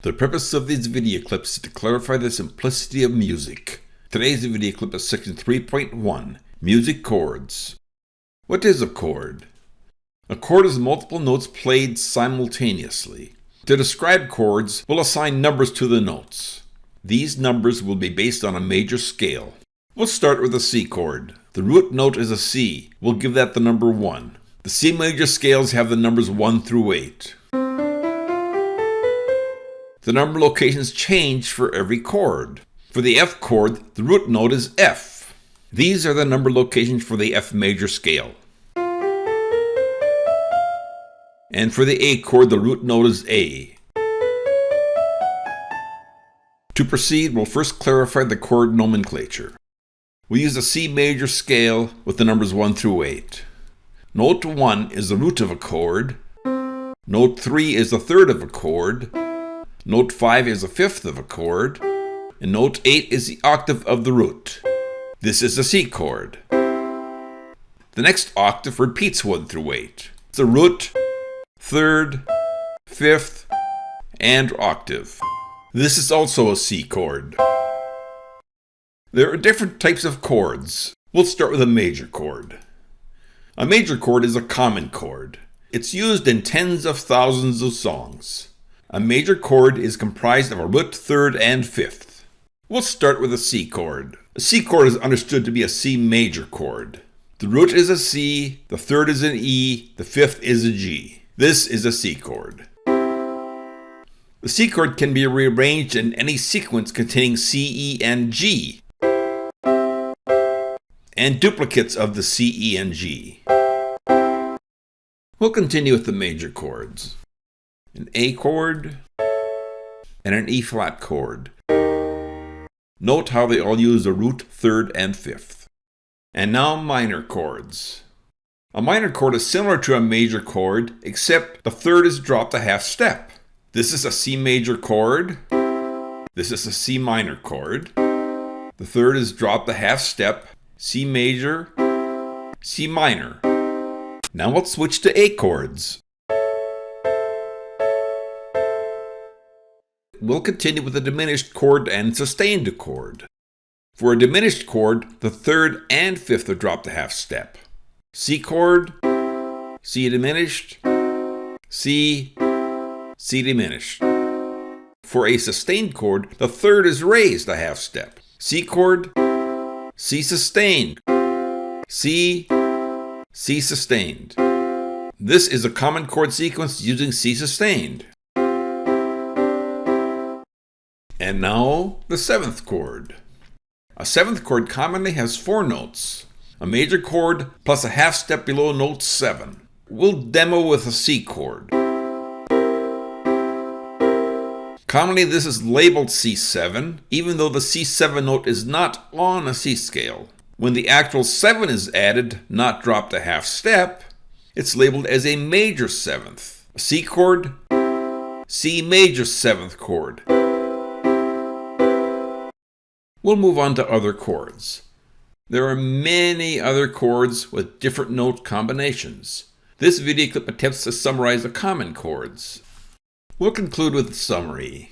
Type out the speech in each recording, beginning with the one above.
The purpose of these video clips is to clarify the simplicity of music. Today's video clip is section 3.1, Music Chords. What is a chord? A chord is multiple notes played simultaneously. To describe chords, we'll assign numbers to the notes. These numbers will be based on a major scale. We'll start with a C chord. The root note is a C. We'll give that the number 1. The C major scales have the numbers 1 through 8. The number locations change for every chord. For the F chord, the root note is F. These are the number locations for the F major scale. And for the A chord, the root note is A. To proceed, we'll first clarify the chord nomenclature. We use a C major scale with the numbers 1 through 8. Note 1 is the root of a chord. Note 3 is the third of a chord. Note 5 is a fifth of a chord, and note 8 is the octave of the root. This is a C chord. The next octave repeats 1 through 8. It's the root, third, fifth, and octave. This is also a C chord. There are different types of chords. We'll start with a major chord. A major chord is a common chord. It's used in tens of thousands of songs. A major chord is comprised of a root, third, and fifth. We'll start with a C chord. A C chord is understood to be a C major chord. The root is a C, the third is an E, the fifth is a G. This is a C chord. The C chord can be rearranged in any sequence containing C, E, and G, and duplicates of the C, E, and G. We'll continue with the major chords. An A chord, and an E flat chord. Note how they all use the root, third, and fifth. And now minor chords. A minor chord is similar to a major chord, except the third is dropped a half step. This is a C major chord. This is a C minor chord. The third is dropped a half step, C major, C minor. Now let's switch to A chords. We'll continue with a diminished chord and sustained chord. For a diminished chord, the third and fifth are dropped a half step. C chord, C diminished, C, C diminished. For a sustained chord, the third is raised a half step. C chord, C sustained, C, C sustained. This is a common chord sequence using C sustained. And now, the seventh chord. A seventh chord commonly has 4 notes. A major chord plus a half step below note 7. We'll demo with a C chord. Commonly this is labeled C7, even though the C7 note is not on a C scale. When the actual 7 is added, not dropped a half step, it's labeled as a major seventh. A C chord, C major seventh chord. We'll move on to other chords. There are many other chords with different note combinations. This video clip attempts to summarize the common chords. We'll conclude with a summary.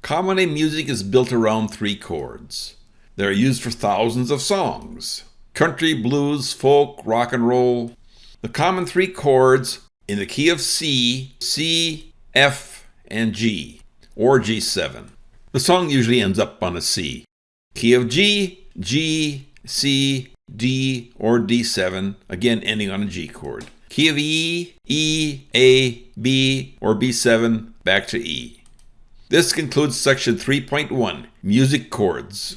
Commonly, music is built around 3 chords. They are used for thousands of songs: country, blues, folk, rock and roll. The common 3 chords in the key of C, C, F, and G, or G7. The song usually ends up on a C. Key of G, G, C, D, or D7, again ending on a G chord. Key of E, E, A, B, or B7, back to E. This concludes section 3.1, Music Chords.